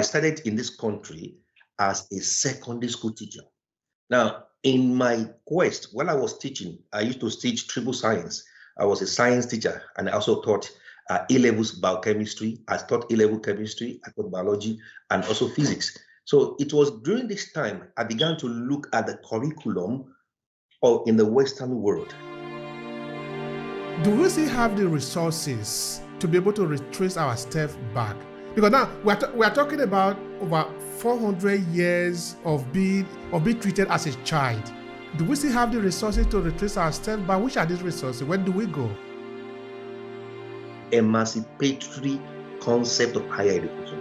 started in this country as a secondary school teacher. Now, in my quest, while I was teaching, I used to teach triple science. I was a science teacher, and I also taught A-levels biochemistry. I taught A-level chemistry, I taught biology, and also physics. So it was during this time I began to look at the curriculum in the Western world. Do we still have the resources to be able to retrace our steps back? Because now we are talking about over 400 years of being treated as a child. Do we still have the resources to retrace our steps back? Which are these resources? Where do we go? Emancipatory concept of higher education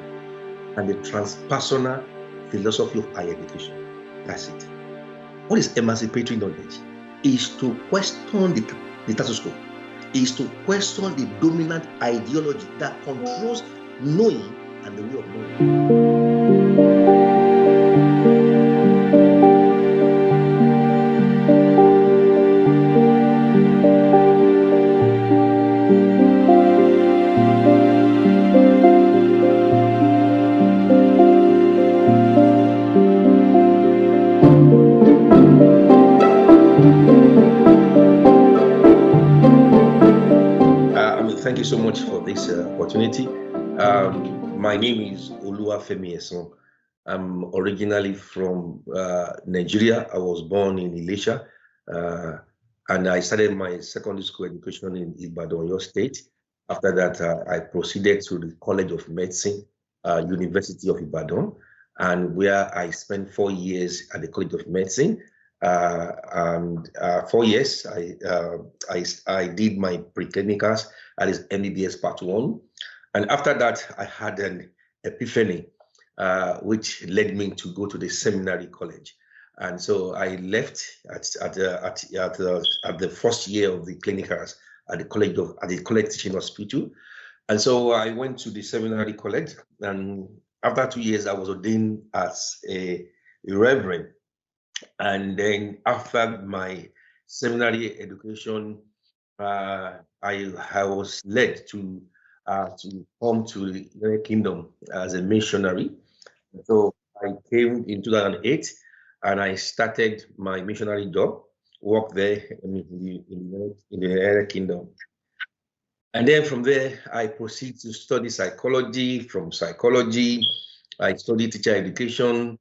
and the transpersonal philosophy of higher education. That's it. What is emancipatory knowledge? Is to question the status quo. Is to question the dominant ideology that controls knowing and the way of knowing. Thank you so much for this opportunity. My name is Oluwafemi Esan. I'm originally from Nigeria. I was born in Ilesha, and I started my secondary school education in Ibadan, Oyo State. After that, I proceeded to the College of Medicine, University of Ibadan, and where I spent 4 years at the College of Medicine. And 4 years, I did my preclinicals, that is MBBS Part 1. And after that, I had an epiphany, which led me to go to the seminary college. And so I left at the first year of the clinicals at the college teaching hospital. And so I went to the seminary college, and after 2 years, I was ordained as a reverend. And then after my seminary education, I was led to come to the United Kingdom as a missionary. So I came in 2008, and I started my missionary job, worked there in the United Kingdom. And then from there, I proceeded to study psychology. From psychology, I studied teacher education.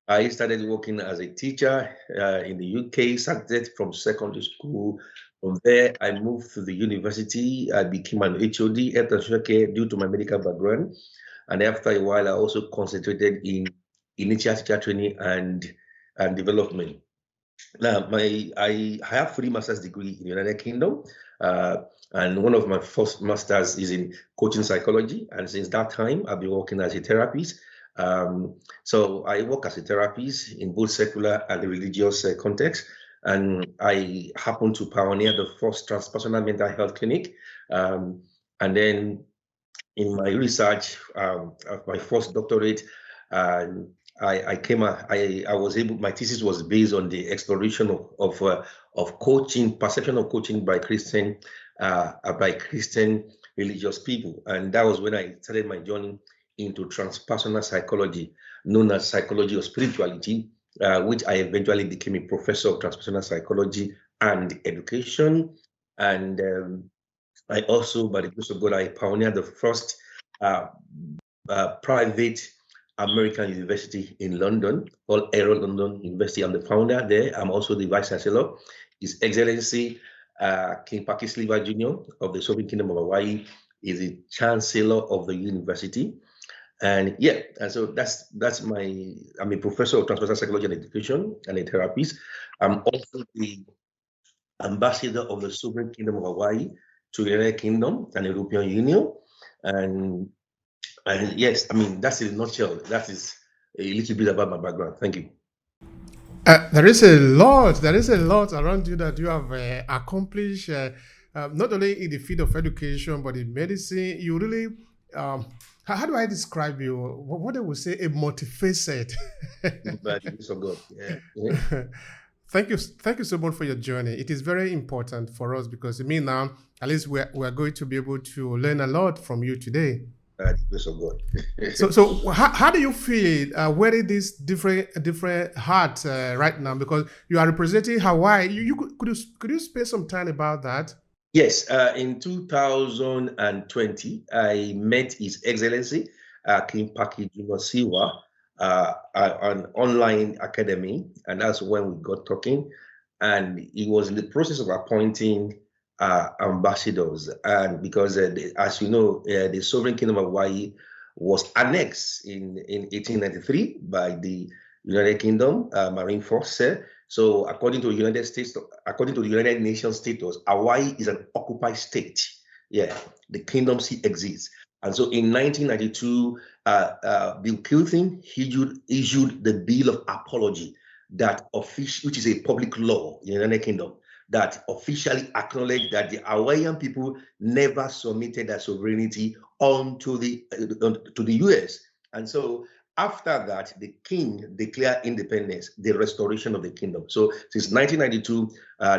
I started working as a teacher in the UK, started from secondary school. From there, I moved to the university. I became an HOD, health and social care, due to my medical background. And after a while, I also concentrated in initial teacher training and development. Now, I have 3 master's degrees in the United Kingdom, and one of my first masters is in coaching psychology. And since that time, I've been working as a therapist. So I work as a therapist in both secular and the religious context. And I happened to pioneer the first transpersonal mental health clinic. And then in my research, my first doctorate, I was able. My thesis was based on the exploration of coaching, perception of coaching by Christian religious people, and that was when I started my journey into transpersonal psychology, known as psychology of spirituality, which I eventually became a professor of transpersonal psychology and education. And I also, by the grace of God, I pioneered the first private American university in London, called Aero London University. I'm the founder there. I'm also the Vice Chancellor. His Excellency King Pakis Liva Jr. of the Sovereign Kingdom of Hawaii is the Chancellor of the university. And yeah, and so I'm a professor of transpersonal psychology and education and a therapist. I'm also the ambassador of the Sovereign Kingdom of Hawaii to the United Kingdom and the European Union. And yes, I mean, that's in a nutshell. That is a little bit about my background. Thank you. There is a lot around you that you have accomplished, not only in the field of education, but in medicine. You really, how do I describe you? What they would say, a multifaceted. By the grace of God. Yeah. Thank you so much for your journey. It is very important for us because it means now, at least we're going to be able to learn a lot from you today. by the grace of God. So how do you feel wearing this different hat right now? Because you are representing Hawaii. Could you spend some time about that? Yes, in 2020, I met His Excellency King Paki Junosiwa, an online academy, and that's when we got talking. And he was in the process of appointing ambassadors, and because as you know, the sovereign kingdom of Hawaii was annexed in 1893 by the United Kingdom Marine Force. So according to the United States, according to the United Nations status, Hawaii is an occupied state. Yeah, the kingdom still exists. And so in 1992, Bill Clinton issued the Bill of Apology, which is a public law in the United Kingdom, that officially acknowledged that the Hawaiian people never submitted their sovereignty to the US. And so after that, the king declared independence, the restoration of the kingdom. So since 1992,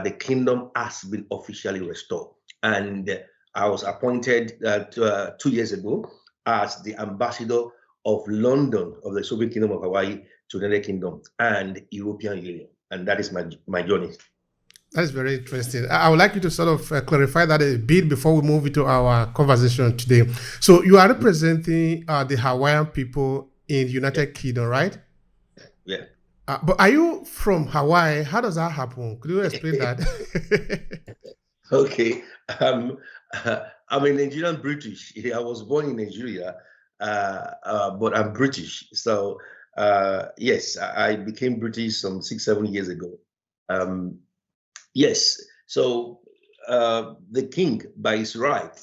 the kingdom has been officially restored. And I was appointed 2 years ago as the ambassador of London of the Sovereign Kingdom of Hawaii to the United Kingdom and European Union. And that is my journey. That is very interesting. I would like you to sort of clarify that a bit before we move into our conversation today. So you are representing the Hawaiian people in the United Kingdom, right? Yeah. But are you from Hawaii? How does that happen? Could you explain that? Okay. I'm a Nigerian British. I was born in Nigeria, but I'm British. So yes, I became British some 6-7 years ago. Yes. So the king, by his right,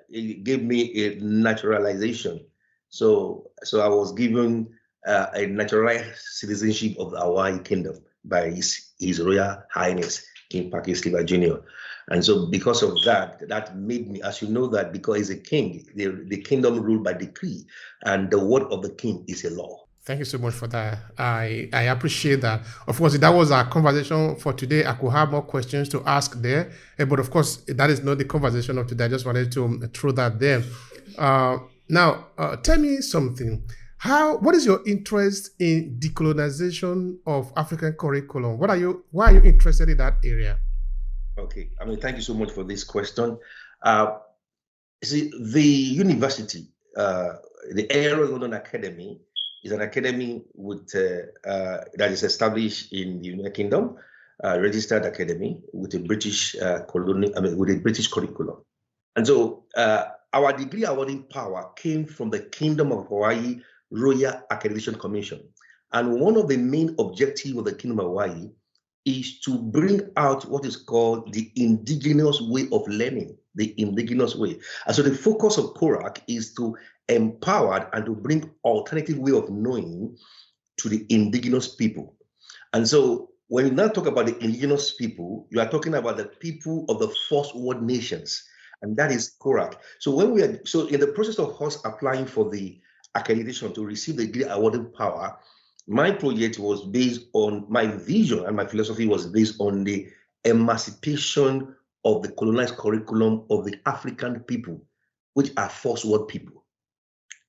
he gave me a naturalization. So I was given a naturalized citizenship of the Hawaii Kingdom by His Royal Highness King Paki Jr. And so because of that, that made me, as you know, that because he's a king, the kingdom ruled by decree, and the word of the king is a law. Thank you so much for that. I appreciate that. Of course, that was our conversation for today. I could have more questions to ask there, but of course, that is not the conversation of today. I just wanted to throw that there. Now, tell me something. What is your interest in decolonization of African curriculum? Why are you interested in that area? Okay, thank you so much for this question. See, the university, the Aero London Academy, is an academy that is established in the United Kingdom, registered academy with a British with a British curriculum. And so our degree awarding power came from the Kingdom of Hawaii Royal Accreditation Commission. And one of the main objectives of the Kingdom of Hawaii is to bring out what is called the indigenous way of learning, the indigenous way. And so the focus of CORAC is to empower and to bring alternative way of knowing to the indigenous people. And so when you now talk about the indigenous people, you are talking about the people of the first world nations, and that is CORAC. So in the process of us applying for the accreditation to receive the degree awarding power, my project was based on my vision, and my philosophy was based on the emancipation of the colonized curriculum of the African people, which are first world people.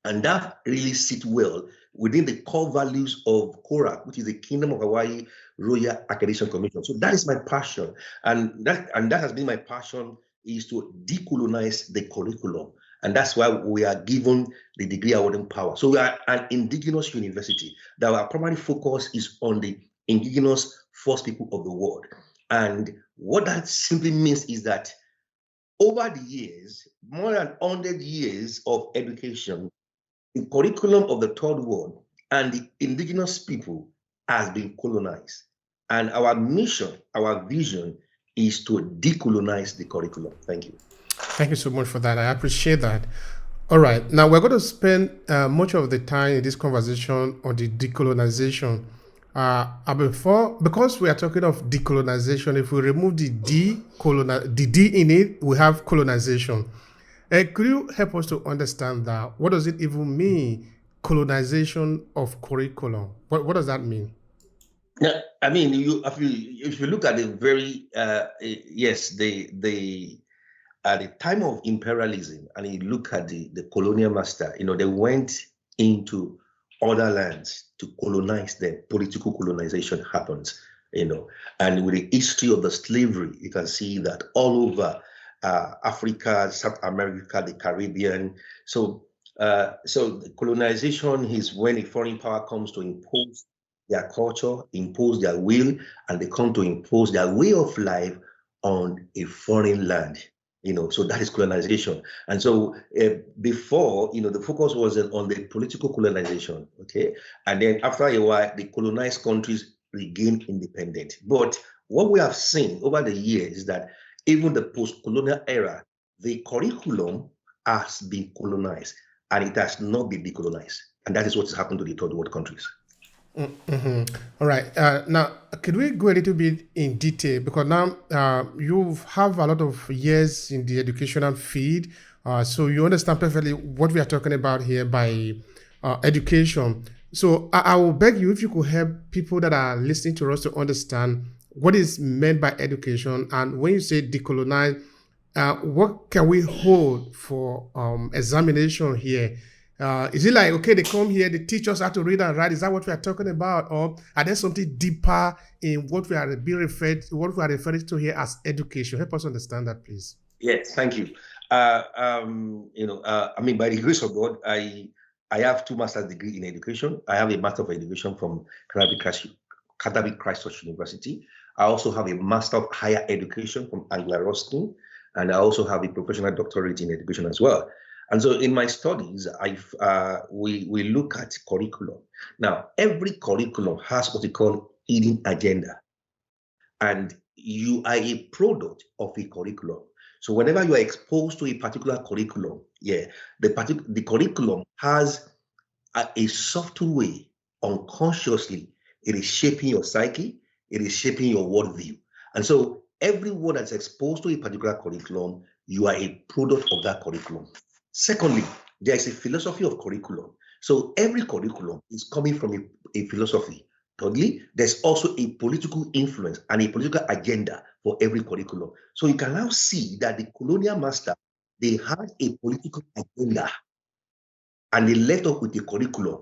And that really sits well within the core values of CORAC, which is the Kingdom of Hawaii Royal Accreditation Commission. So that is my passion. And that has been my passion, is to decolonize the curriculum. And that's why we are given the degree awarding power. So we are an indigenous university that our primary focus is on the indigenous first people of the world. And what that simply means is that over the years, more than 100 years of education, the curriculum of the third world and the indigenous people has been colonized. And our mission, our vision is to decolonize the curriculum. Thank you. Thank you so much for that. I appreciate that. All right. Now we're going to spend much of the time in this conversation on the decolonization. Because we are talking of decolonization, if we remove the D in it, we have colonization. Could you help us to understand that? What does it even mean, colonization of curriculum? What does that mean? Yeah, if you look at the very yes, the at the time of imperialism, and you look at the colonial master, they went into other lands to colonize them. Political colonization happens, and with the history of the slavery, you can see that all over Africa, South America, the Caribbean. So the colonization is when a foreign power comes to impose their culture, impose their will, and they come to impose their way of life on a foreign land. So that is colonization. And so before, the focus was on the political colonization, okay? And then after a while, the colonized countries regained independence. But what we have seen over the years is that even the post-colonial era, the curriculum has been colonized and it has not been decolonized. And that is what has happened to the third world countries. Mm-hmm. All right. Now, could we go a little bit in detail? Because now you have a lot of years in the educational field, so you understand perfectly what we are talking about here by education. So I will beg you if you could help people that are listening to us to understand what is meant by education, and when you say decolonize, what can we hold for examination here? Is it like, okay, they come here, they teach us how to read and write? Is that what we are talking about? Or are there something deeper in what we are referring to here as education? Help us understand that, please. Yes, thank you. By the grace of God, I have 2 master's degrees in education. I have a Master of Education from Carnaby Christ Church University. I also have a Master of Higher Education from Anglia Ruskin, and I also have a professional doctorate in education as well. And so in my studies, we look at curriculum. Now, every curriculum has what we call hidden agenda. And you are a product of a curriculum. So whenever you are exposed to a particular curriculum, the curriculum has a subtle way, unconsciously, it is shaping your psyche, it is shaping your worldview. And so everyone that's exposed to a particular curriculum, you are a product of that curriculum. Secondly, there is a philosophy of curriculum. So every curriculum is coming from a philosophy. Thirdly, there's also a political influence and a political agenda for every curriculum. So you can now see that the colonial master, they had a political agenda and they left up with a curriculum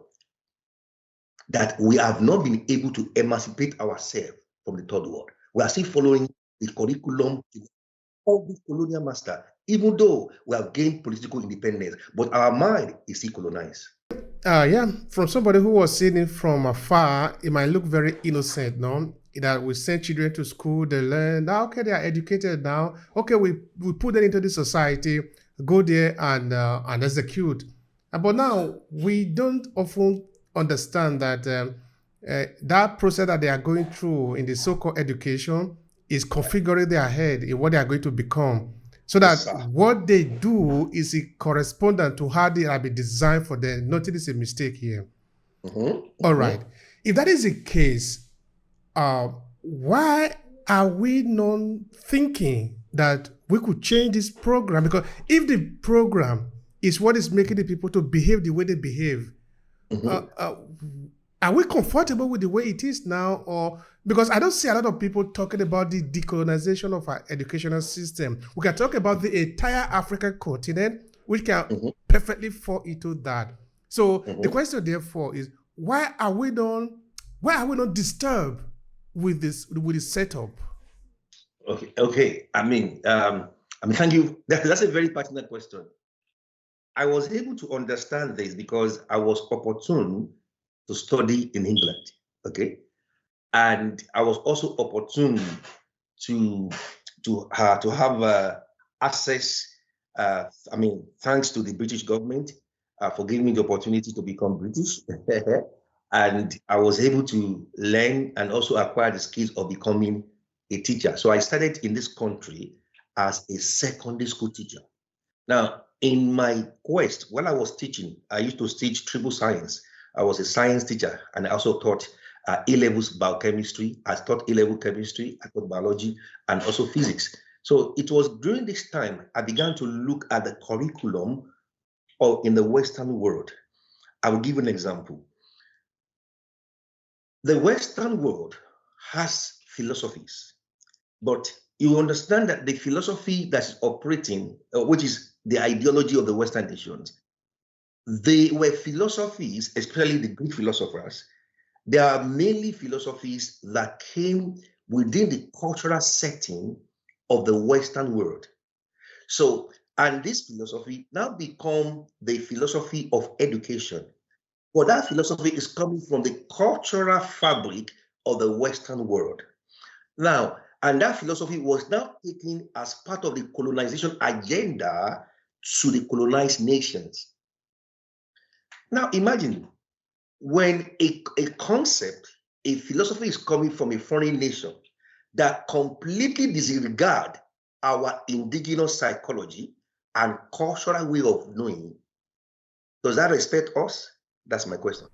that we have not been able to emancipate ourselves from the third world. We are still following the curriculum of the colonial master, even though we have gained political independence, but our mind is still colonized. From somebody who was seeing it from afar, it might look very innocent, no? That we send children to school, they learn, now, okay, they are educated now. Okay, we put them into the society, go there and execute. But now, we don't often understand that that process that they are going through in the so-called education is configuring their head in what they are going to become. So that what they do is correspondent to how they have been designed for them. Nothing is a mistake here. All right. If that is the case, why are we not thinking that we could change this program? Because if the program is what is making the people to behave the way they behave, are we comfortable with the way it is now? Or because I don't see a lot of people talking about the decolonization of our educational system. We can talk about the entire African continent, which can perfectly fall into that. So the question therefore is, why are we not disturbed with this setup? Okay. Thank you. That's a very pertinent question. I was able to understand this because I was opportune to study in England, okay, and I was also opportune to have access. Thanks to the British government for giving me the opportunity to become British, and I was able to learn and also acquire the skills of becoming a teacher. So I started in this country as a secondary school teacher. Now, in my quest, while I was teaching, I used to teach triple science. I was a science teacher, and I also taught A-levels biochemistry. I taught A-level chemistry, I taught biology, and also physics. So it was during this time I began to look at the curriculum in the Western world. I will give an example. The Western world has philosophies, but you understand that the philosophy that's operating, which is the ideology of the Western nations, they were philosophies, especially the Greek philosophers. They are mainly philosophies that came within the cultural setting of the Western world. So, and this philosophy now become the philosophy of education. But that philosophy is coming from the cultural fabric of the Western world. Now, and that philosophy was now taken as part of the colonization agenda to the colonized nations. Now, imagine when a concept, a philosophy is coming from a foreign nation that completely disregard our indigenous psychology and cultural way of knowing, does that respect us? That's my question.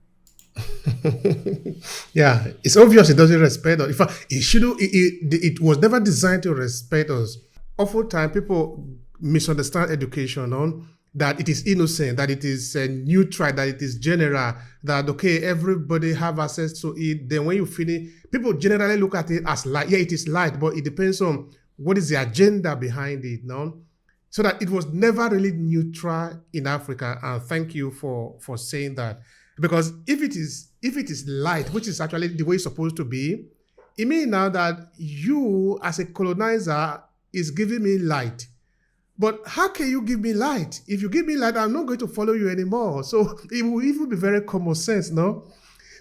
Yeah, it's obvious it doesn't respect us. In fact, it shouldn't. It was never designed to respect us. Oftentimes, people misunderstand education on that it is innocent, that it is neutral, that it is general, that okay, everybody have access to it. Then when you finish, people generally look at it as light. Yeah, it is light, but it depends on what is the agenda behind it. No, so that it was never really neutral in Africa. And thank you for saying that, because if it is light, which is actually the way it's supposed to be, it means now that you as a colonizer is giving me light. But how can you give me light? If you give me light, I'm not going to follow you anymore. So it will even be very common sense, no?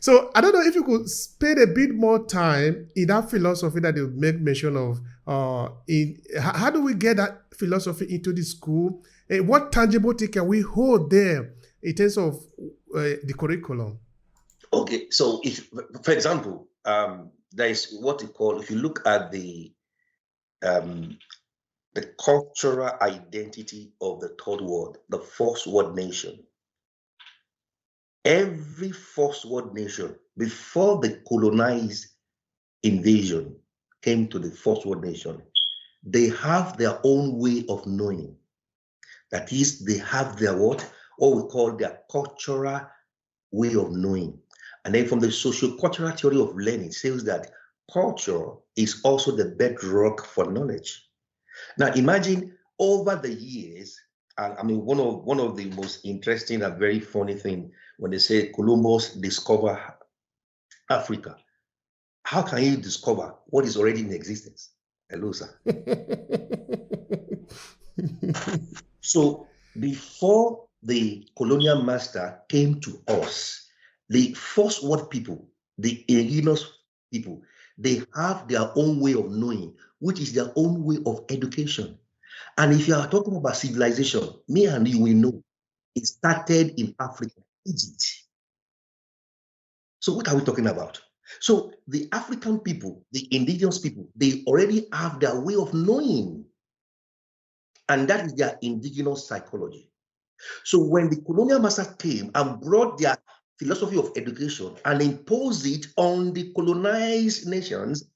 So I don't know if you could spend a bit more time in that philosophy that you make mention of. How do we get that philosophy into the school? What tangible thing can we hold there in terms of the curriculum? Okay, so if, for example, there is what you call, if you look at um, the cultural identity of the third world, the first world nation. Every first world nation, before the colonized invasion came to the first world nation, they have their own way of knowing. That is, they have their what we call their cultural way of knowing. And then from the socio-cultural theory of learning, it says that culture is also the bedrock for knowledge. Now imagine over the years, and I mean one of the most interesting and very funny thing when they say Columbus discovered Africa. How can you discover what is already in existence? Hello, sir. So before the colonial master came to us, the first world people, the indigenous people, they have their own way of knowing, which is their own way of education. And if you are talking about civilization, me and you will know it started in Africa, Egypt. So what are we talking about? So the African people, the indigenous people, they already have their way of knowing. And that is their indigenous psychology. So when the colonial master came and brought their philosophy of education and imposed it on the colonized nations,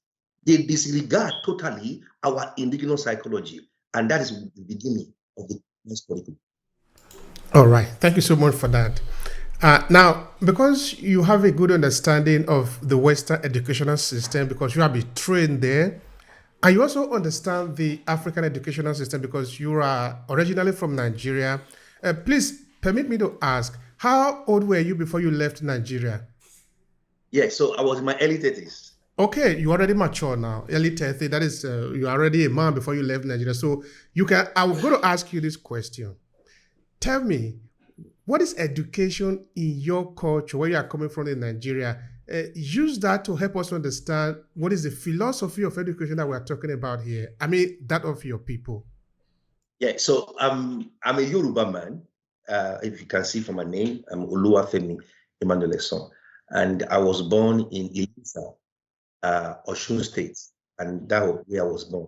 they disregard totally our indigenous psychology. And that is the beginning of the next curriculum. All right. Thank you so much for that. Now, because you have a good understanding of the Western educational system, because you have been trained there, and you also understand the African educational system because you are originally from Nigeria, please permit me to ask, how old were you before you left Nigeria? Yeah, so I was in my early 30s. Okay, you're already mature now, early 30. That is, you're already a man before you left Nigeria. So you can. I'm going to ask you this question. Tell me, what is education in your culture, where you are coming from in Nigeria? Use that to help us understand what is the philosophy of education that we're talking about here. I mean, that of your people. Yeah, so I'm a Yoruba man. If you can see from my name, I'm Oluwafemi Esan, and I was born in Ilisa, Osun State, and that was where I was born.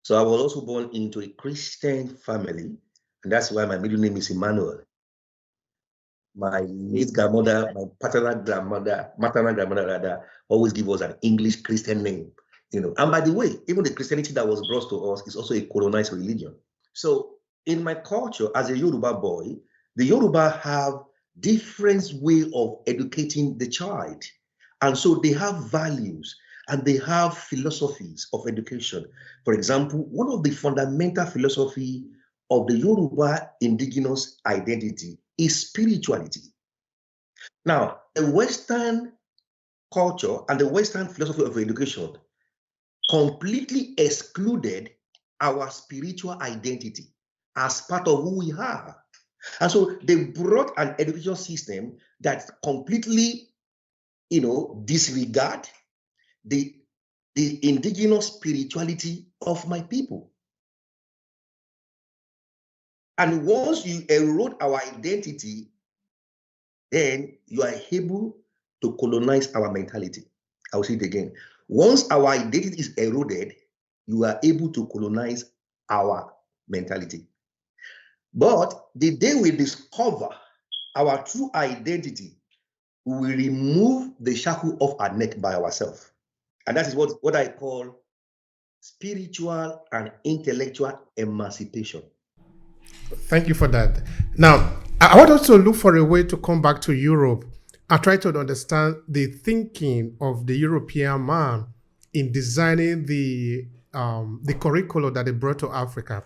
So I was also born into a Christian family, and that's why my middle name is Emmanuel. My late grandmother, my maternal grandmother rather, always give us an English Christian name, you know. And by the way, even the Christianity that was brought to us is also a colonized religion. So in my culture, as a Yoruba boy, the Yoruba have different way of educating the child. And so they have values. and they have philosophies of education. For example, one of the fundamental philosophy of the Yoruba indigenous identity is spirituality. Now, the Western culture and the Western philosophy of education completely excluded our spiritual identity as part of who we are. And so they brought an education system that completely, disregard the indigenous spirituality of my people. And once you erode our identity, then you are able to colonize our mentality. I'll say it again. Once our identity is eroded, you are able to colonize our mentality. But the day we discover our true identity, we will remove the shackle off our neck by ourselves. And that is what I call spiritual and intellectual emancipation. Thank you for that. Now, I want us to look for a way to come back to Europe and try to understand the thinking of the European man in designing the curriculum that they brought to Africa.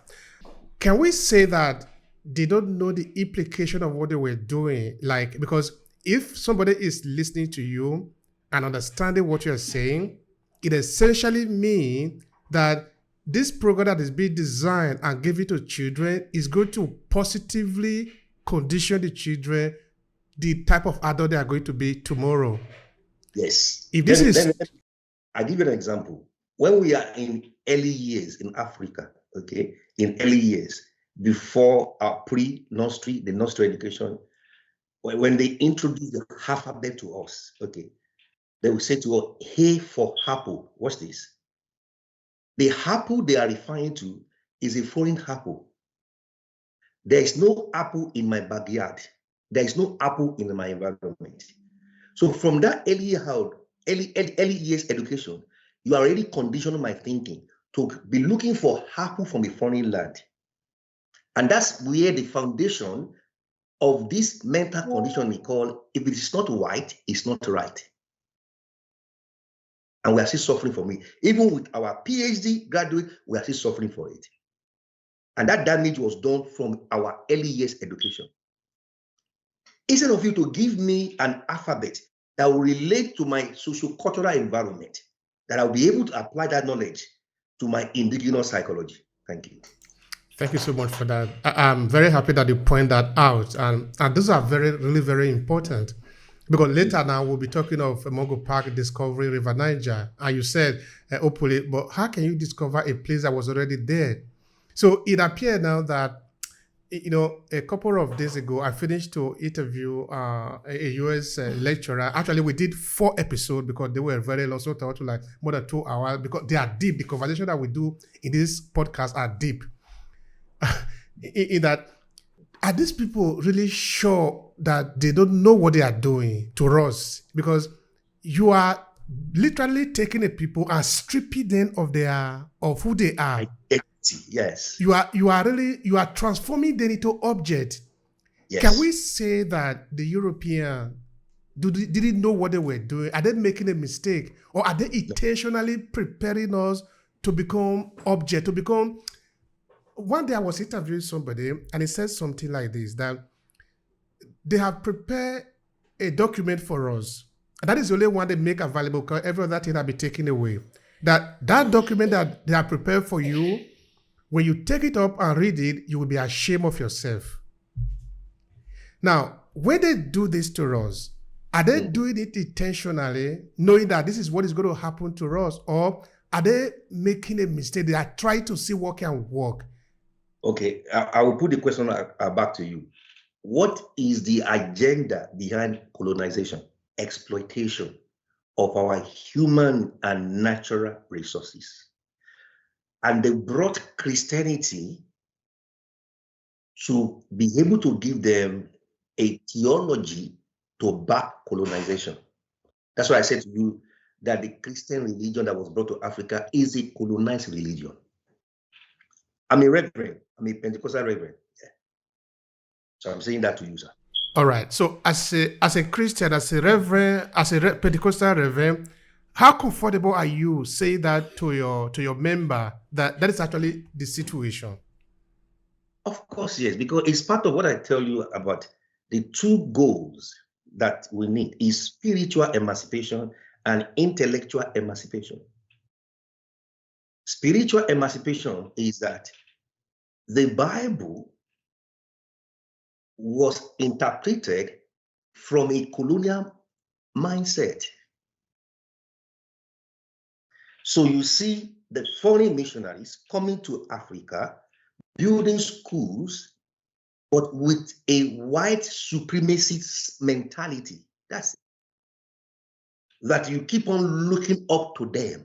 Can we say that they don't know the implication of what they were doing? Like, because if somebody is listening to you and understanding what you're saying, it essentially means that this program that is being designed and given to children is going to positively condition the children the type of adult they are going to be tomorrow. Yes. If this is, I'll give you an example. When we are in early years in Africa, okay, in early years, before our pre-nursery, the nursery education, when they introduce the alphabet to us, okay, they will say to us, "Hey for apple." What's this? The apple they are referring to is a foreign apple. There is no apple in my backyard. There is no apple in my environment. So from that early years education, you are already conditioning my thinking to be looking for apple from a foreign land. And that's where the foundation of this mental condition we call, if it is not white, it's not right. And we are still suffering from it. Even with our PhD graduate, we are still suffering for it. And that damage was done from our early years education. Instead of you to give me an alphabet that will relate to my socio-cultural environment, that I'll be able to apply that knowledge to my indigenous psychology. Thank you. Thank you so much for that. I'm very happy that you point that out. And those are really, very important. Because later now we'll be talking of Mongo Park discovering River Niger. And you said, hopefully, but how can you discover a place that was already there? So it appeared now that, a couple of days ago, I finished to interview a US lecturer. Actually, we did 4 episodes because they were very long, so to like more than 2 hours because they are deep. The conversation that we do in this podcast are deep. In that, are these people really sure that they don't know what they are doing to us? Because you are literally taking the people and stripping them of who they are. Yes. You are transforming them into objects. Yes. Can we say that the European didn't know what they were doing? Are they making a mistake? Or are they intentionally preparing us to become object, to become... One day I was interviewing somebody and he said something like this, that they have prepared a document for us. And that is the only one they make available because every other thing will be taken away. That document that they have prepared for you, when you take it up and read it, you will be ashamed of yourself. Now, when they do this to us, are they doing it intentionally, knowing that this is what is going to happen to us? Or are they making a mistake? They are trying to see what can work. Okay, I will put the question back to you. What is the agenda behind colonization, exploitation of our human and natural resources? And they brought Christianity to be able to give them a theology to back colonization. That's why I said to you that the Christian religion that was brought to Africa is a colonized religion. I'm a reverend. I'm a Pentecostal reverend. Yeah. So I'm saying that to you, sir. All right. So as a Christian, as a reverend, as a Pentecostal reverend, How comfortable are you saying that to your member that is actually the situation? Of course, yes, because it's part of what I tell you about the two goals that we need is spiritual emancipation and intellectual emancipation. Spiritual emancipation is that the Bible was interpreted from a colonial mindset. So you see the foreign missionaries coming to Africa, building schools, but with a white supremacist mentality. That's it. That you keep on looking up to them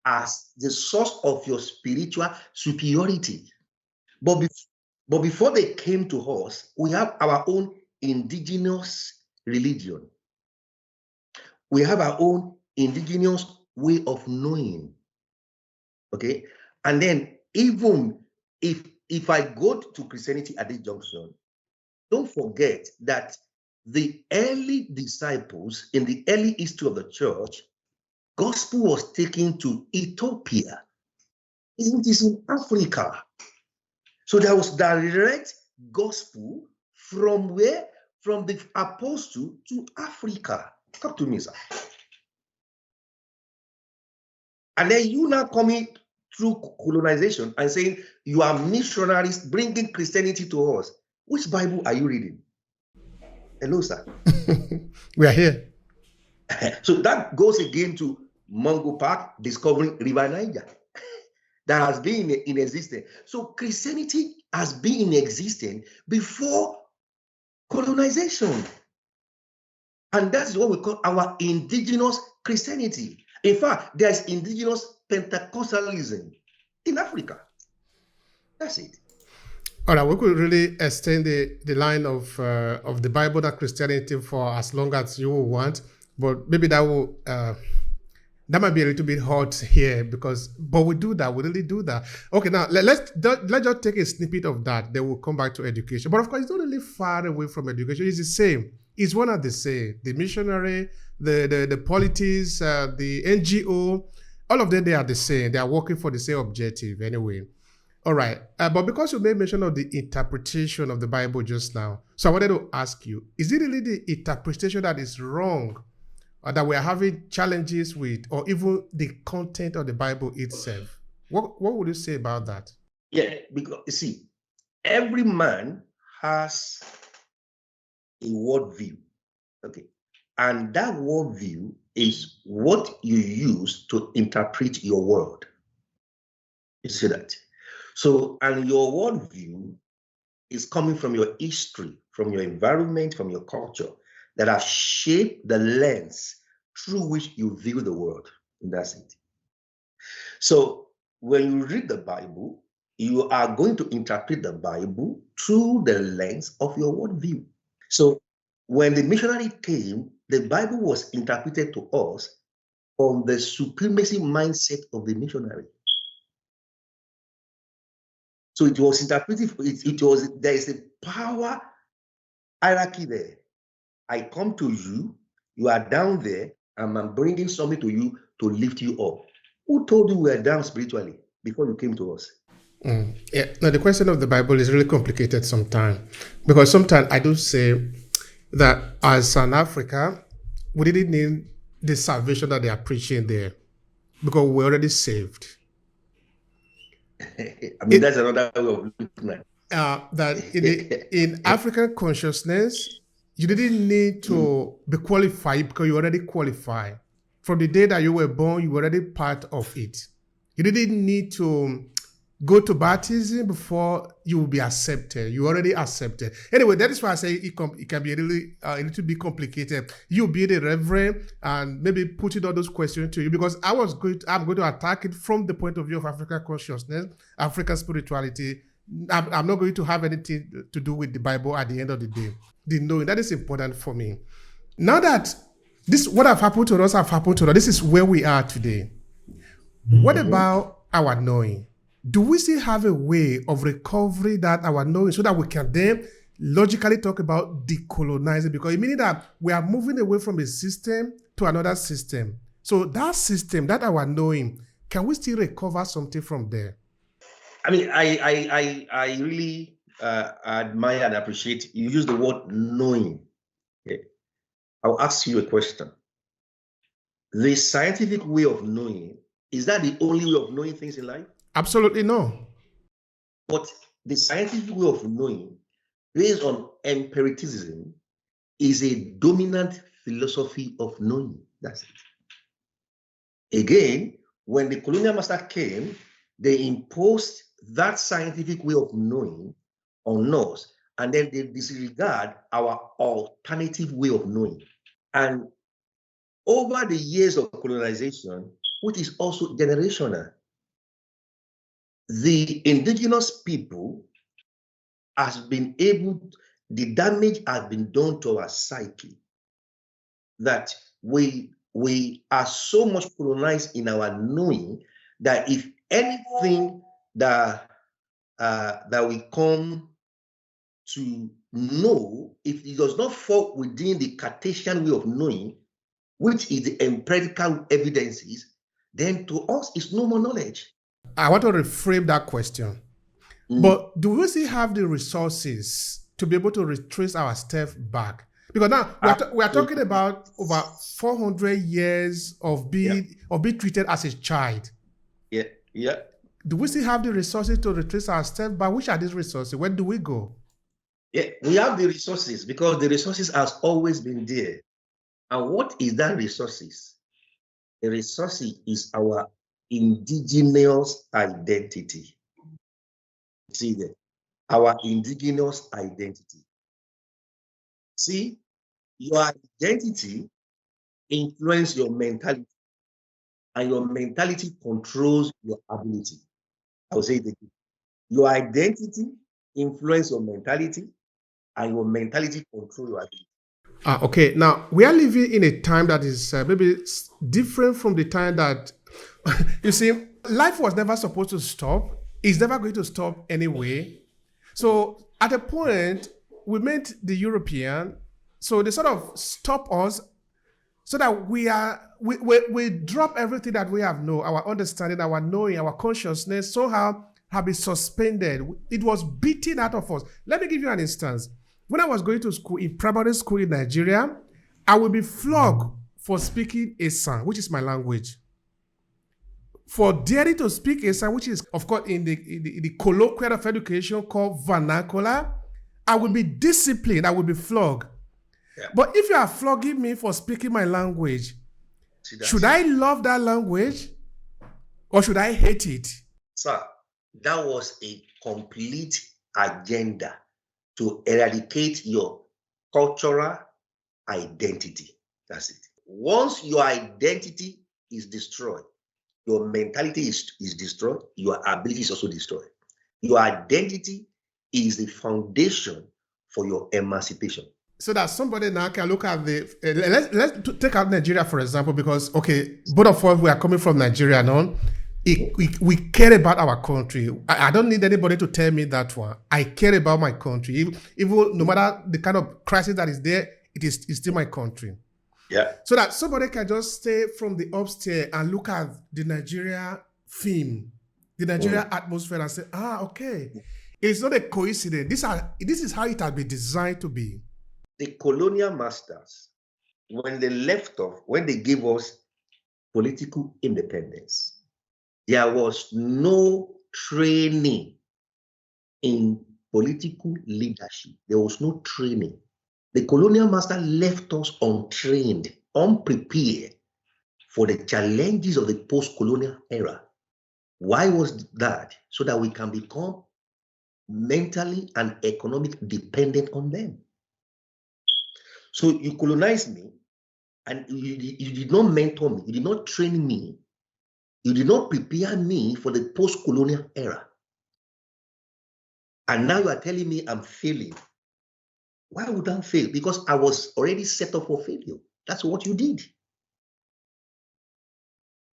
as the source of your spiritual superiority. But before they came to us, we have our own indigenous religion. We have our own indigenous way of knowing. Okay. And then even if I go to Christianity at this junction, don't forget that the early disciples in the early history of the church, gospel was taken to Ethiopia. It is in Africa. So there was direct gospel from where? From the apostle to Africa. Talk to me, sir. And then you now coming through colonization and saying you are missionaries bringing Christianity to us. Which Bible are you reading? Hello, sir. We are here. So that goes again to Mungo Park discovering River Niger that has been in existence. So Christianity has been in existence before colonization. And that's what we call our indigenous Christianity. In fact, there's indigenous Pentecostalism in Africa. That's it. All right, we could really extend the line of the Bible and Christianity for as long as you want, but maybe that will that might be a little bit hot here but we do that, we really do that. Okay, now let's just take a snippet of that. Then we'll come back to education. But of course, it's not really far away from education. It's the same. It's one and the same. The missionary, the politics, the NGO, all of them, they are the same. They are working for the same objective anyway. All right. But because you made mention of the interpretation of the Bible just now, so I wanted to ask you, is it really the interpretation that is wrong or that we are having challenges with, or even the content of the Bible itself? What would you say about that? Yeah, because you see, every man has a worldview. Okay. And that worldview is what you use to interpret your world. You see that? So, and your worldview is coming from your history, from your environment, from your culture that has shaped the lens through which you view the world. And that's it. So, when you read the Bible, you are going to interpret the Bible through the lens of your worldview. So, when the missionary came, the Bible was interpreted to us from the supremacy mindset of the missionary. So it was interpreted, there is a power hierarchy there. I come to you, you are down there, and I'm bringing something to you to lift you up. Who told you we were down spiritually before you came to us? Yeah. Now, the question of the Bible is really complicated sometimes, because sometimes I do say that as an Africa, we didn't need the salvation that they are preaching there because we're already saved. I mean, that's another way of looking at it. That in African consciousness, you didn't need to be qualified because you already qualified. From the day that you were born, you were already part of it. You didn't need to go to baptism before you will be accepted. You already accepted. Anyway, that is why I say it can be really a little bit complicated. You be the reverend and maybe putting all those questions to you, because I'm going to attack it from the point of view of African consciousness, African spirituality. I'm not going to have anything to do with the Bible at the end of the day. The knowing that is important for me. Now that what have happened to us have happened to us, this is where we are today. What about our knowing? Do we still have a way of recovery that our knowing so that we can then logically talk about decolonizing? Because it means that we are moving away from a system to another system. So that system, that our knowing, can we still recover something from there? I mean, I really admire and appreciate you use the word knowing. Okay. I'll ask you a question. The scientific way of knowing, is that the only way of knowing things in life? Absolutely no. But the scientific way of knowing, based on empiricism, is a dominant philosophy of knowing. That's it. Again, when the colonial master came, they imposed that scientific way of knowing on us, and then they disregard our alternative way of knowing. And over the years of colonization, which is also generational, the indigenous people has been able, the damage has been done to our psyche that we are so much colonized in our knowing that if anything that we come to know, if it does not fall within the Cartesian way of knowing, which is the empirical evidences, then to us it's no more knowledge. I want to reframe that question. But do we still have the resources to be able to retrace our steps back? Because now we are talking about over 400 years of being treated as a child. Yeah. Do we still have the resources to retrace our steps back? Which are these resources? Where do we go? Yeah, we have the resources because the resources has always been there. And what is that resources? The resources is our indigenous identity. See there, our indigenous identity. See, your identity influences your mentality, and your mentality controls your ability. I will say it again. Your identity influences your mentality, and your mentality controls your ability. Okay, now we are living in a time that is maybe different from the time that, you see, life was never supposed to stop. It's never going to stop anyway. So at a point, we met the European, so they sort of stop us so that we drop everything that we have known, our understanding, our knowing, our consciousness somehow have been suspended. It was beaten out of us. Let me give you an instance. When I was going to school, in primary school in Nigeria, I would be flogged for speaking Esan, which is my language. For daring to speak Esan, which is, of course, in the colloquial of education called vernacular, I would be disciplined, I would be flogged. Yeah. But if you are flogging me for speaking my language, should I love that language or should I hate it? Sir, that was a complete agenda to eradicate your cultural identity. That's it. Once your identity is destroyed, your mentality is destroyed, your ability is also destroyed. Your identity is the foundation for your emancipation. So that somebody now can look at the, let's take out Nigeria, for example, because, okay, both of us, we are coming from Nigeria now. We care about our country. I don't need anybody to tell me that one. I care about my country. Even no matter the kind of crisis that is there, it's still my country. Yeah. So that somebody can just stay from the upstairs and look at the Nigeria theme, the Nigeria atmosphere, and say, okay, it's not a coincidence. This is how it has been designed to be. The colonial masters, when they left off, when they gave us political independence, there was no training in political leadership. There was no training. The colonial master left us untrained, unprepared for the challenges of the post-colonial era. Why was that? So that we can become mentally and economically dependent on them. So you colonized me, and you did not mentor me, you did not train me, you did not prepare me for the post-colonial era. And now you are telling me I'm failing. Why would I fail? Because I was already set up for failure. That's what you did.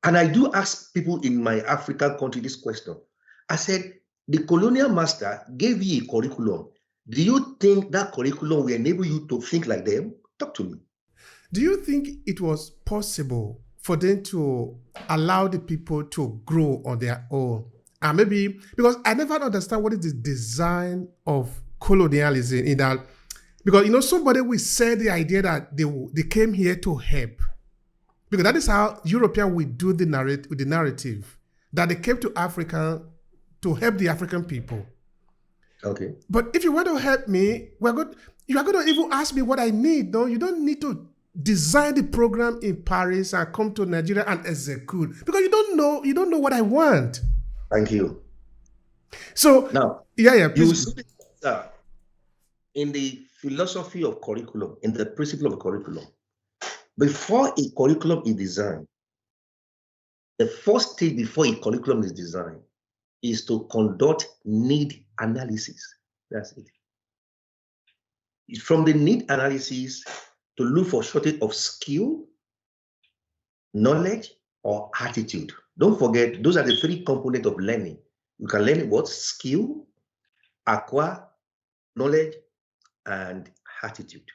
And I do ask people in my African country this question. I said, the colonial master gave you a curriculum. Do you think that curriculum will enable you to think like them? Talk to me. Do you think it was possible for them to allow the people to grow on their own. And maybe because I never understand what is the design of colonialism in that, because somebody will say the idea that they came here to help, because that is how European will do the narrative that they came to Africa to help the African people. Okay. But if you want to help me, you are going to even ask me what I need. No, you don't need to design the program in Paris and come to Nigeria and execute, because you don't know what I want. Thank you. So now, yeah, you please. see that in the philosophy of curriculum, in the principle of a curriculum, before a curriculum is designed, the first stage before a curriculum is designed is to conduct need analysis. That's it. From the need analysis to look for shortage of skill, knowledge, or attitude. Don't forget, those are the three components of learning. You can learn what? Skill, acquire, knowledge, and attitude.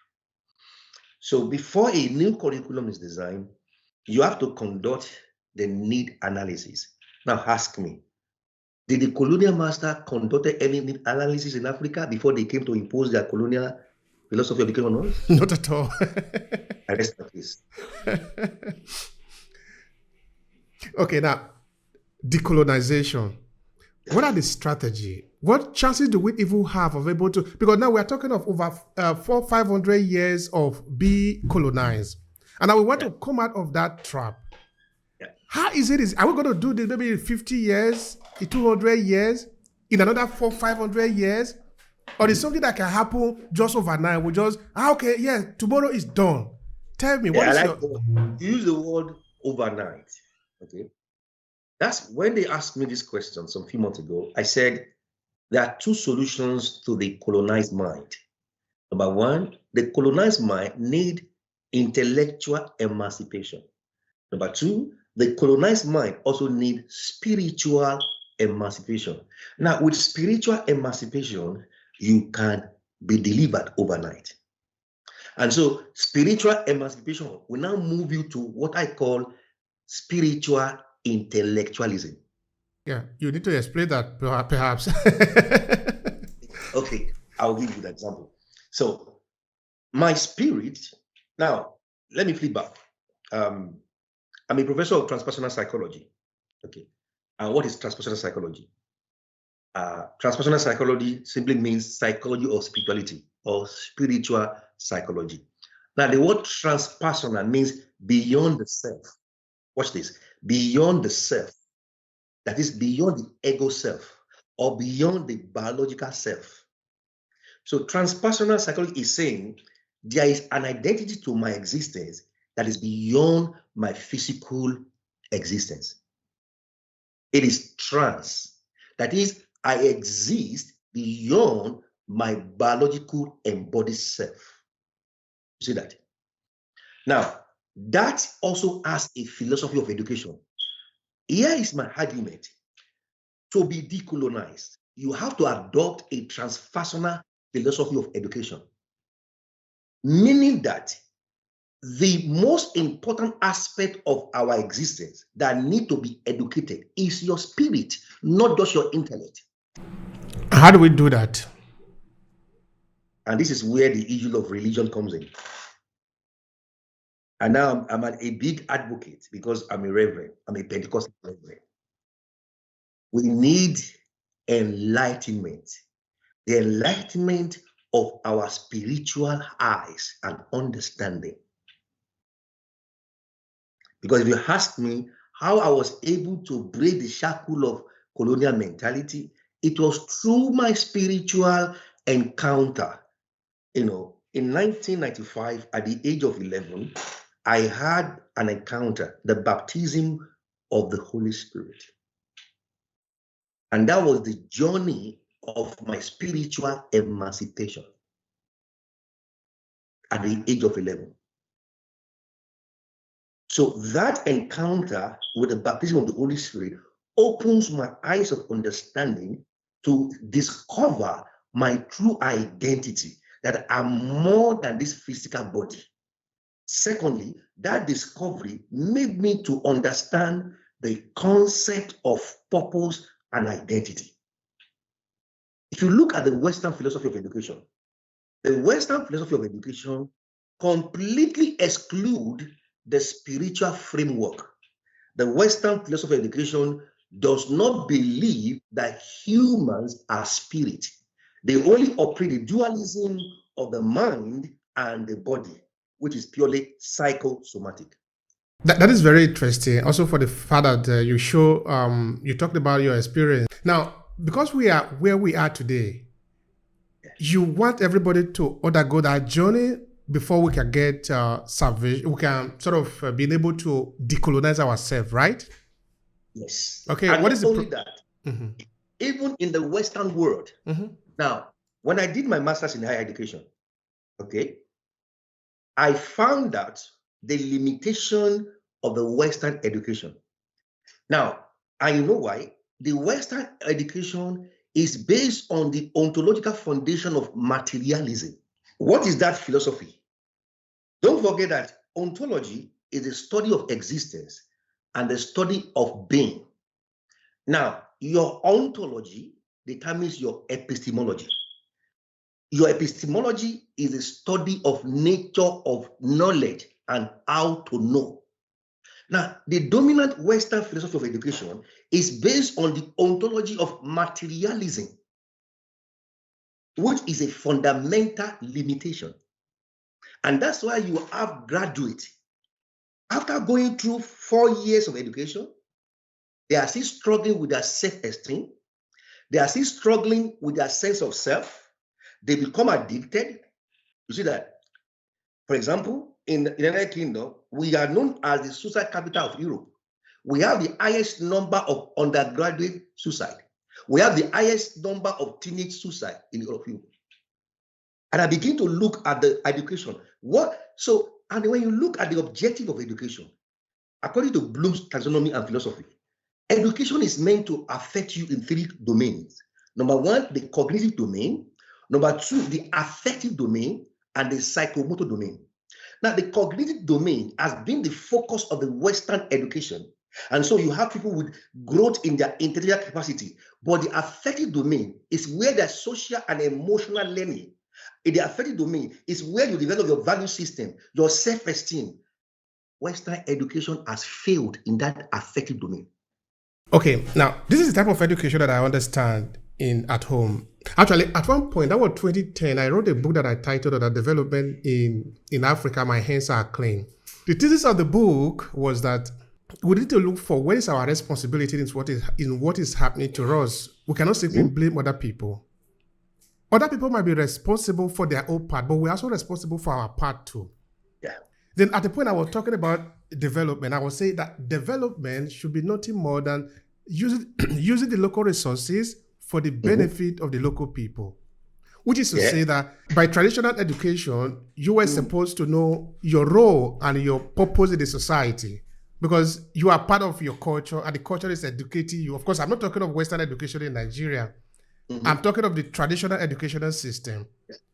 So before a new curriculum is designed, you have to conduct the need analysis. Now ask me, did the colonial master conduct any need analysis in Africa before they came to impose their colonial philosophy of education on us? Not at all. I rest my case. Okay, now decolonization. What are the strategy? What chances do we even have of able to? Because now we are talking of over 500 years of being colonized, and now we want to come out of that trap. How easy it is? Are we going to do this maybe in 50 years, in 200 years, in another 500 years? Or is something that can happen just overnight? We just, okay, yeah, tomorrow is done. Tell me, what is your... Use the word overnight, okay? That's when they asked me this question some few months ago. I said, there are two solutions to the colonized mind. Number one, the colonized mind need intellectual emancipation. Number two, the colonized mind also need spiritual emancipation. Now, with spiritual emancipation, you can be delivered overnight. And so spiritual emancipation will now move you to what I call spiritual intellectualism. Yeah, you need to explain that perhaps. Okay, I'll give you the example. So my spirit, now let me flip back. I'm a professor of transpersonal psychology. Okay. And what is transpersonal psychology? Transpersonal psychology simply means psychology of spirituality or spiritual psychology. Now, the word transpersonal means beyond the self. Watch this. Beyond the self. That is beyond the ego self or beyond the biological self. So transpersonal psychology is saying there is an identity to my existence that is beyond my physical existence. It is trans. That is, I exist beyond my biological embodied self. You see that? Now, that also has a philosophy of education. Here is my argument. To be decolonized, you have to adopt a transpersonal philosophy of education, meaning that the most important aspect of our existence that need to be educated is your spirit, not just your intellect. How do we do that? And this is where the issue of religion comes in. And now I'm a big advocate because I'm a reverend. I'm a Pentecostal reverend. We need enlightenment. The enlightenment of our spiritual eyes and understanding. Because if you ask me how I was able to break the shackle of colonial mentality, it was through my spiritual encounter. In 1995, at the age of 11, I had an encounter, the baptism of the Holy Spirit. And that was the journey of my spiritual emancipation at the age of 11. So that encounter with the baptism of the Holy Spirit opens my eyes of understanding to discover my true identity, that I'm more than this physical body. Secondly, that discovery made me to understand the concept of purpose and identity. If you look at the Western philosophy of education, the Western philosophy of education completely exclude the spiritual framework. The Western philosophy of education does not believe that humans are spirit. They only operate the dualism of the mind and the body, which is purely psychosomatic. That is very interesting. Also, for the fact that you talked about your experience. Now, because we are where we are today, you want everybody to undergo that journey before we can get salvation. We can sort of be able to decolonize ourselves, right? Yes. Okay. And What not is the only that, even in the Western world. Now, when I did my master's in higher education, okay, I found out the limitation of the Western education. Now, I know why. The Western education is based on the ontological foundation of materialism. What is that philosophy? Don't forget that ontology is the study of existence and the study of being. Now, your ontology determines your epistemology. Your epistemology is a study of nature of knowledge and how to know. Now, the dominant Western philosophy of education is based on the ontology of materialism, which is a fundamental limitation. And that's why you have graduates, after going through 4 years of education, they are still struggling with their self-esteem. They are still struggling with their sense of self. They become addicted. You see that? For example, in the United Kingdom, we are known as the suicide capital of Europe. We have the highest number of undergraduate suicide. We have the highest number of teenage suicide in Europe. And I begin to look at the education. And when you look at the objective of education, according to Bloom's taxonomy and philosophy, education is meant to affect you in 3 domains. Number 1, the cognitive domain. Number 2, the affective domain, and the psychomotor domain. Now, the cognitive domain has been the focus of the Western education. And so you have people with growth in their intellectual capacity. But the affective domain is where their social and emotional learning. In the affective domain is where you develop your value system, your self-esteem. Western education has failed in that affective domain. Okay, now this is the type of education that I understand at home. Actually, at one point, that was 2010, I wrote a book that I titled "The Development in Africa, My Hands Are Clean." The thesis of the book was that we need to look for what is our responsibility in what is happening to us. We cannot simply blame other people. Other people might be responsible for their own part, but we're also responsible for our part too. Yeah. Then at the point I was talking about development, I would say that development should be nothing more than using the local resources for the benefit of the local people. Which is to say that by traditional education, you were supposed to know your role and your purpose in the society because you are part of your culture and the culture is educating you. Of course, I'm not talking of Western education in Nigeria. I'm talking of the traditional educational system.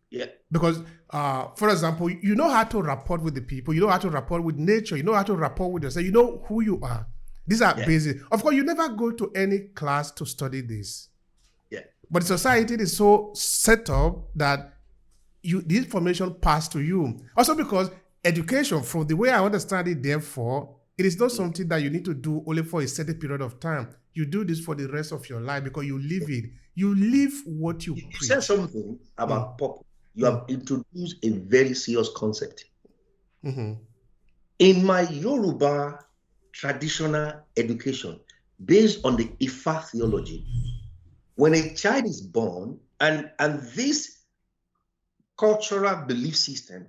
Yeah. Because, for example, you know how to rapport with the people, you know how to rapport with nature, you know how to rapport with yourself, you know who you are. These are basic. Of course, you never go to any class to study this. Yeah. But the society is so set up that the information passed to you. Also because education, from the way I understand it, therefore, it is not something that you need to do only for a certain period of time. You do this for the rest of your life because you live it. You live what you preach. Said something about purpose. You have introduced a very serious concept. In my Yoruba traditional education, based on the Ifa theology, when a child is born, and this cultural belief system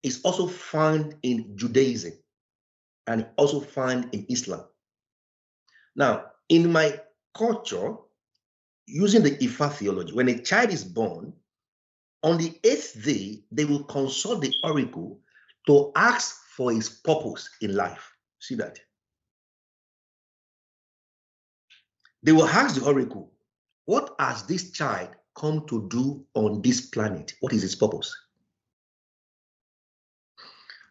is also found in Judaism and also found in Islam. Now, in my culture, using the Ifa theology, when a child is born, on the 8th day, they will consult the oracle to ask for his purpose in life. See that? They will ask the oracle, what has this child come to do on this planet? What is his purpose?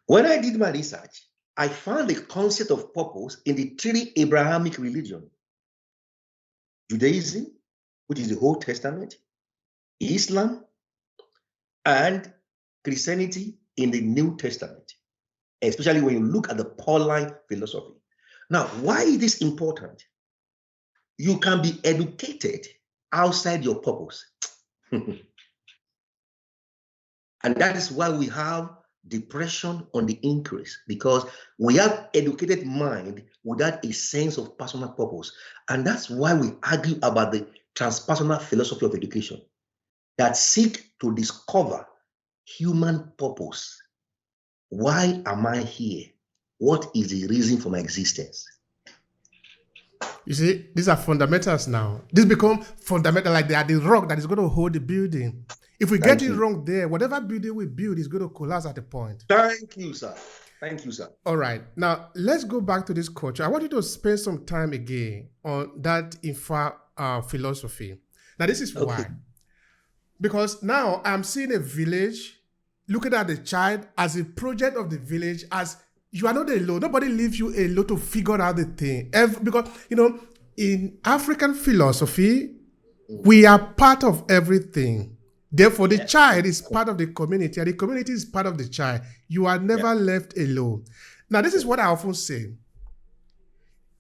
When I did my research, I found the concept of purpose in the three Abrahamic religions: Judaism, which is the Old Testament, Islam, and Christianity in the New Testament, especially when you look at the Pauline philosophy. Now, why is this important? You can be educated outside your purpose. And that is why we have depression on the increase, because we have educated mind without a sense of personal purpose. And that's why we argue about the transpersonal philosophy of education that seek to discover human purpose. Why am I here? What is the reason for my existence? You see, these are fundamentals now. These become fundamental, like they are the rock that is going to hold the building. If we get it wrong there, whatever building we build is going to collapse at a point. Thank you, sir. Thank you, sir. All right. Now, let's go back to this culture. I want you to spend some time again on that Ifa philosophy. Now, this is why. Because now I'm seeing a village, looking at the child as a project of the village, as you are not alone. Nobody leaves you alone to figure out the thing. Because, in African philosophy, we are part of everything. Therefore, the child is part of the community, and the community is part of the child. You are never left alone. Now, this is what I often say,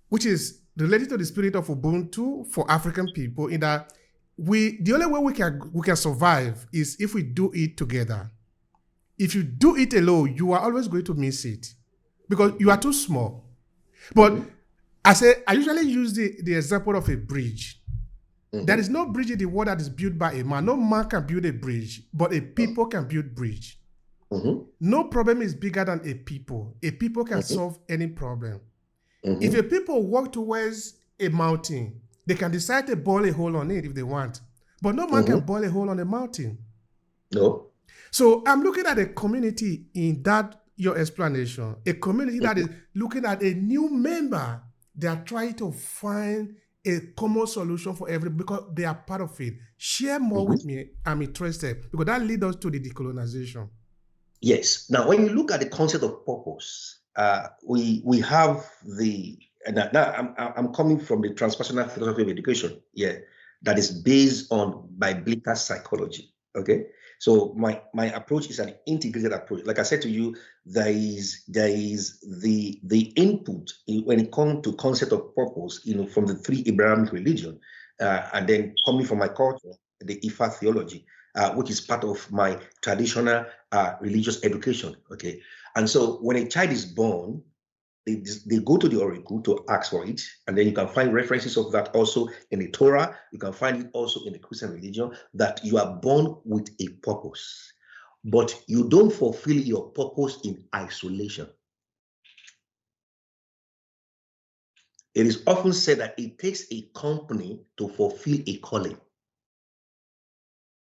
which is related to the spirit of Ubuntu for African people, in that the only way we can survive is if we do it together. If you do it alone, you are always going to miss it because you are too small. But I usually use the example of a bridge. There is no bridge in the world that is built by a man. No man can build a bridge, but a people can build bridge. No problem is bigger than a people. A people can solve any problem. If a people walk towards a mountain, they can decide to bore a hole on it if they want. But no man can bore a hole on a mountain. No. So I'm looking at a community in that, your explanation, a community that is looking at a new member. They are trying to find a common solution for everybody because they are part of it. Share more with me. I'm interested because that leads us to the decolonization. Yes. Now, when you look at the concept of purpose, we have the. Now I'm coming from the transpersonal philosophy of education. That is based on biblical psychology. Okay. So my approach is an integrated approach. Like I said to you, there is the input when it comes to concept of purpose, from the three Abrahamic religion, and then coming from my culture, the Ifa theology, which is part of my traditional religious education. Okay, and so when a child is born, they go to the oracle to ask for it, and then you can find references of that also in the Torah. You can find it also in the Christian religion, that you are born with a purpose, but you don't fulfill your purpose in isolation. It is often said that it takes a company to fulfill a calling.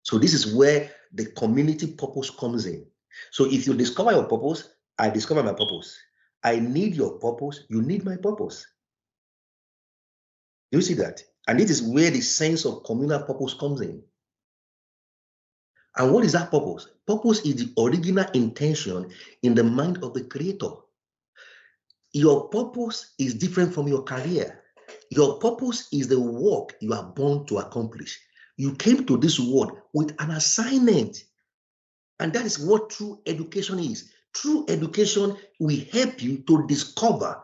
So this is where the community purpose comes in. So if you discover your purpose, I discover my purpose. I need your purpose. You need my purpose. You see that? And this is where the sense of communal purpose comes in. And what is that purpose? Purpose is the original intention in the mind of the creator. Your purpose is different from your career. Your purpose is the work you are born to accomplish. You came to this world with an assignment. And that is what true education is. True education will help you to discover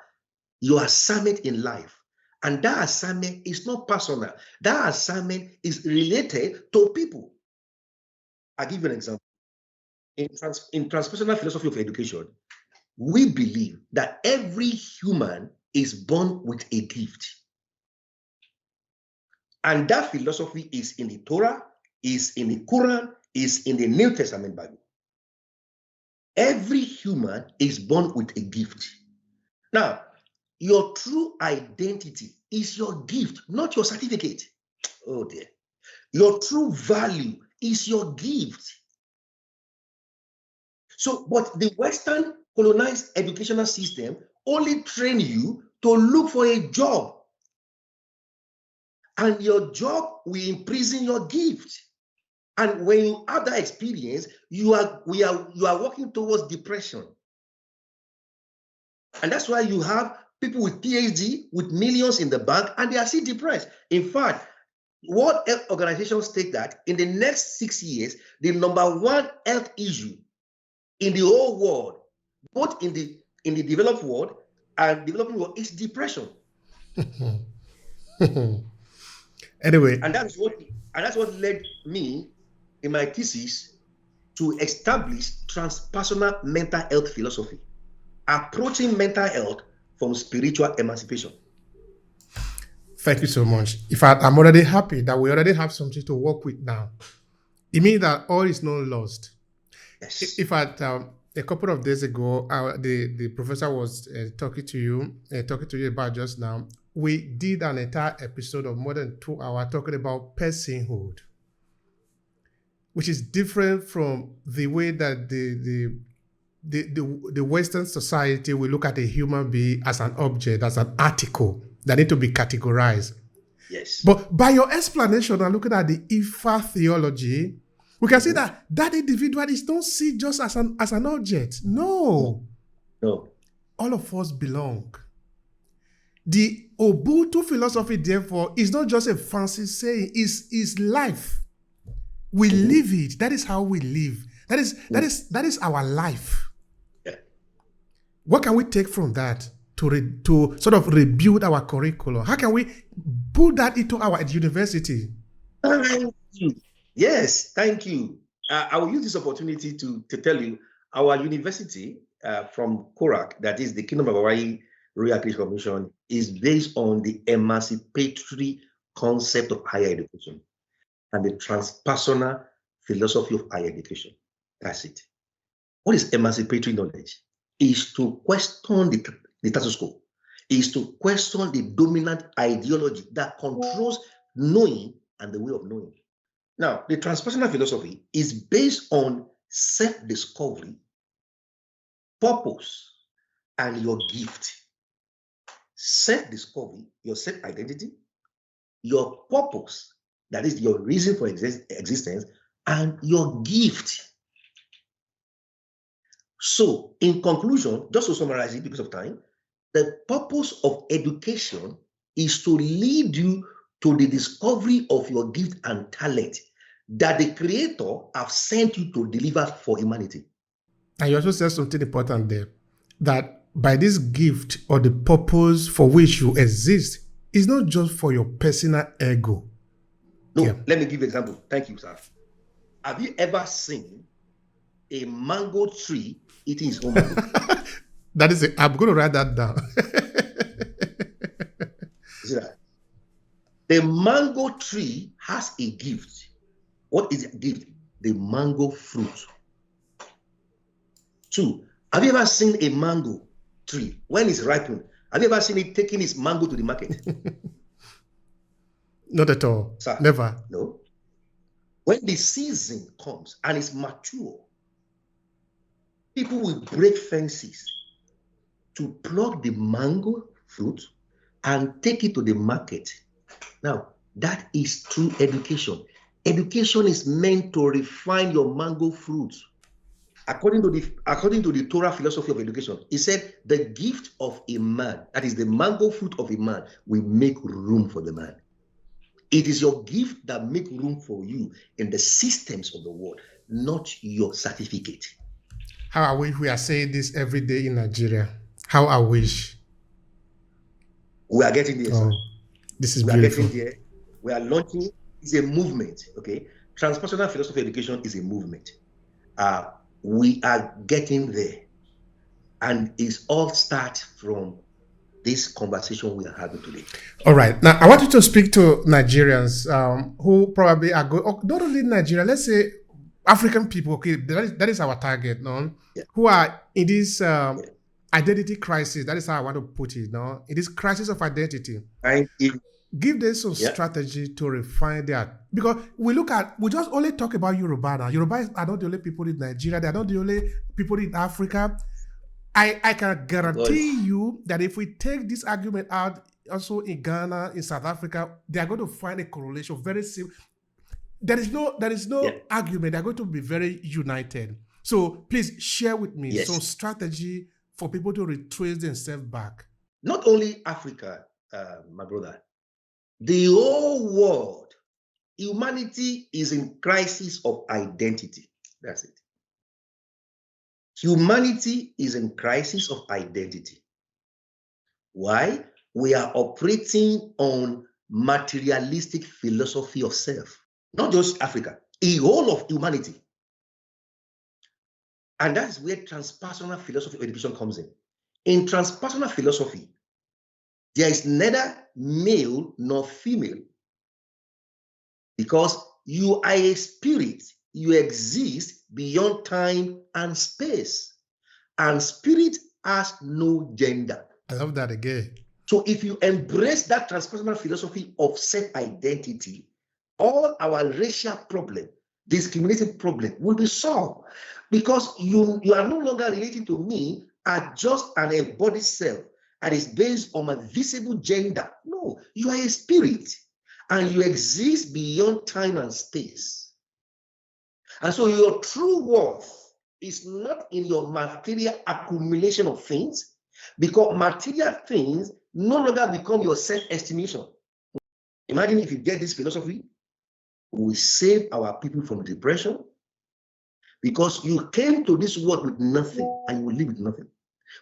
your assignment in life. And that assignment is not personal. That assignment is related to people. I'll give you an example. In transpersonal philosophy of education, we believe that every human is born with a gift. And that philosophy is in the Torah, is in the Quran, is in the New Testament Bible. Every human is born with a gift. Now, your true identity is your gift, not your certificate. Oh dear. Your true value is your gift. So, but the Western colonized educational system only train you to look for a job. And your job will imprison your gift. And when you have that experience, you are working towards depression. And that's why you have people with PhD with millions in the bank and they are still depressed. In fact, World Health Organization state that in the next 6 years, the number one health issue in the whole world, both in the developed world and developing world, is depression. Anyway, and that's what led me in my thesis to establish transpersonal mental health philosophy, approaching mental health from spiritual emancipation. Thank you so much. In fact, I'm already happy that we already have something to work with now. It means that all is not lost. Yes. In fact, a couple of days ago, the professor was talking to you about just now. We did an entire episode of more than 2 hours talking about personhood, which is different from the way that the Western society will look at a human being as an object, as an article that need to be categorized. Yes. But by your explanation and looking at the Ifa theology, we can see that individual is not seen just as an object. No. All of us belong. The Ubuntu philosophy, therefore, is not just a fancy saying, is life. We live it. That is how we live. That is our life. Yeah. What can we take from that to sort of rebuild our curriculum? How can we put that into our university? Thank you. Yes, thank you. I will use this opportunity to tell you our university from Korak, that is the Kingdom of Hawaii Royal Catholic Commission, is based on the emancipatory concept of higher education and the transpersonal philosophy of higher education. That's it. What is emancipatory knowledge? Is to question the status quo, is to question the dominant ideology that controls knowing and the way of knowing. Now, the transpersonal philosophy is based on self-discovery, purpose, and your gift. Self-discovery, your self-identity, your purpose, that is your reason for existence, and your gift. So, in conclusion, just to summarize it because of time, the purpose of education is to lead you to the discovery of your gift and talent that the Creator have sent you to deliver for humanity. And you also said something important there, that by this gift or the purpose for which you exist is not just for your personal ego. No, Let me give you an example. Thank you, sir. Have you ever seen a mango tree eating its own mango? That is it. I'm going to write that down. See that? The mango tree has a gift. What is the gift? The mango fruit. 2, have you ever seen a mango tree when it's ripened? Have you ever seen it taking its mango to the market? Not at all. Sir, never. No. When the season comes and it's mature, people will break fences to pluck the mango fruit and take it to the market. Now, that is true education. Education is meant to refine your mango fruit. According to the Torah philosophy of education, it said the gift of a man, that is the mango fruit of a man, will make room for the man. It is your gift that make room for you in the systems of the world, not your certificate. How I wish we are saying this every day in Nigeria. How I wish. We are getting there, sir. This is beautiful. We are getting there. We are launching. It's a movement, okay? Transpersonal philosophy of education is a movement. We are getting there. And it's all start from this conversation we are having today. All right. Now, I want you to speak to Nigerians who probably are going, not only Nigeria, let's say African people, okay, that is our target, no? Yeah. Who are in this identity crisis. That is how I want to put it, no? In this crisis of identity. Give them some strategy to refine that. Because we just only talk about Yoruba now. Yoruba are not the only people in Nigeria. They are not the only people in Africa. I can guarantee you that if we take this argument out also in Ghana, in South Africa, they are going to find a correlation very simple. There is no argument. They're going to be very united. So please share with me some strategy for people to retrace themselves back? Not only Africa, my brother, the whole world, humanity is in crisis of identity. That's it. Humanity is in crisis of identity. Why? We are operating on materialistic philosophy of self. Not just Africa, the whole of humanity. And that's where transpersonal philosophy of education comes in. In transpersonal philosophy, there is neither male nor female, because you are a spirit. You exist beyond time and space. And spirit has no gender. I love that again. So if you embrace that transpersonal philosophy of self-identity, all our racial problem, discriminating problem will be solved, because you are no longer relating to me as just an embodied self and is based on a visible gender. No, you are a spirit and you exist beyond time and space. And so your true worth is not in your material accumulation of things, because material things no longer become your self-estimation. Imagine if you get this philosophy, we save our people from depression, because you came to this world with nothing and you will leave with nothing.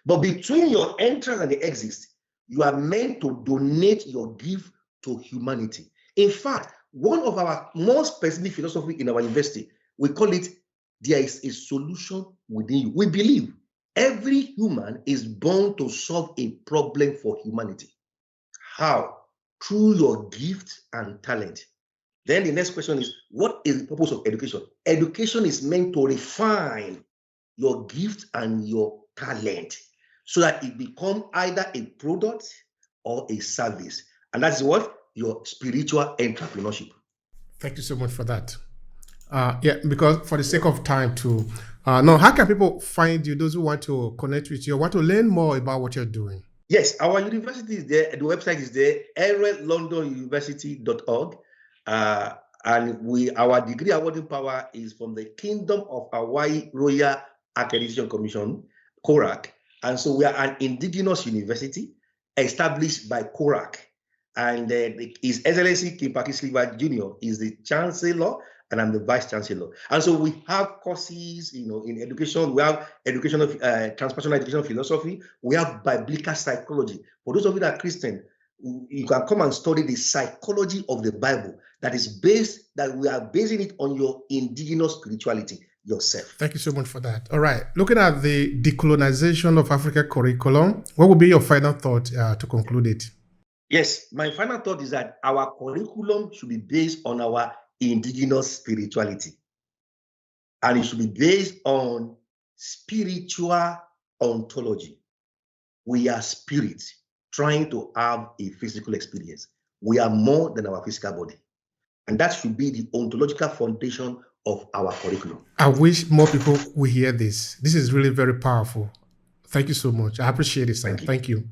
But between your entrance and the exit, you are meant to donate your gift to humanity. In fact, one of our most specific philosophy in our university, we call it, there is a solution within you. We believe every human is born to solve a problem for humanity. How? Through your gift and talent. Then the next question is, what is the purpose of education? Education is meant to refine your gift and your talent so that it becomes either a product or a service. And that's what? Your spiritual entrepreneurship. Thank you so much for that. Because for the sake of time too, now how can people find you, those who want to connect with you, want to learn more about what you're doing? Yes, our university is there. The website is there, londonuniversity.org. And our degree awarding power is from the Kingdom of Hawaii Royal Accreditation Commission, CORAC. And so we are an indigenous university established by CORAC. And His Excellency Kimpaki Sliwa Jr. is the Chancellor, and I'm the Vice Chancellor. And so we have courses, in education. We have education of transpersonal education philosophy. We have biblical psychology. For those of you that are Christian, you can come and study the psychology of the Bible that we are basing it on your indigenous spirituality yourself. Thank you so much for that. All right. Looking at the decolonization of Africa curriculum, what would be your final thought to conclude it? Yes, my final thought is that our curriculum should be based on our indigenous spirituality. And it should be based on spiritual ontology. We are spirits trying to have a physical experience. We are more than our physical body. And that should be the ontological foundation of our curriculum. I wish more people will hear this. This is really very powerful. Thank you so much. I appreciate it, sir. Thank you.